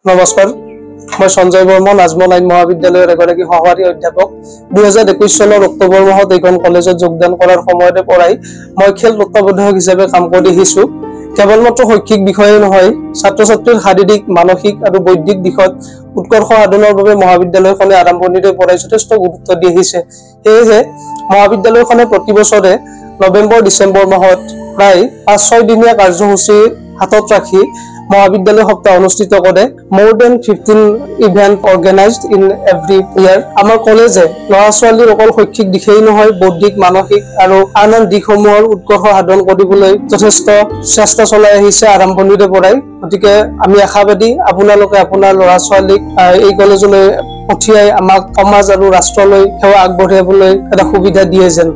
নমস্কাৰ, মই সঞ্জয় বৰ্মন আজমল আইন মহাবিদ্যালয়ৰ এগৰাকী সহকাৰী অধ্যাপক। 2021 চনৰ অক্টোবৰ মাহত এইখন কলেজত যোগদান কৰাৰ সময়তে পৰাই মই খেল তত্ত্বাৱধায়ক হিচাপে কাম কৰি আহিছোঁ। কেৱল মাত্ৰ শৈক্ষিক বিষয়ে নহয়, ছাত্ৰ-ছাত্ৰীৰ শাৰীৰিক, মানসিক আৰু বৌদ্ধিক দিশত উৎকৰ্ষ সাধনৰ বাবে মহাবিদ্যালয়খনে আৰম্ভণিৰে পৰাই যথেষ্ট গুৰুত্ব দি আহিছে। সেয়েহে মহাবিদ্যালয়খনে প্ৰতি বছৰে নৱেম্বৰ-ডিচেম্বৰ মাহত প্ৰায় 5-6 দিনীয়া কাৰ্যসূচী হাতত ৰাখি মহাবিদ্যালয় সপ্তাহ অনুষ্ঠিত কৰে। More than 15 event organised in every year. আমাৰ কলেজে ল'ৰা-ছোৱালীৰ অকল শৈক্ষিক দিশেই নহয়, বৌদ্ধিক, মানসিক আৰু আন দিশসমূহৰ উৎকৰ্ষ সাধন কৰিবলৈ যথেষ্ট চেষ্টা চলাই আহিছে আৰম্ভণিৰে পৰাই। গতিকে আমি আশাবাদী আপোনালোকে আপোনাৰ ল'ৰা-ছোৱালীক এই কলেজলৈ পঠিয়াই আমাক সমাজ আৰু ৰাষ্ট্ৰলৈ সেৱা আগবঢ়াবলৈ এটা সুবিধা দিয়ে যেন।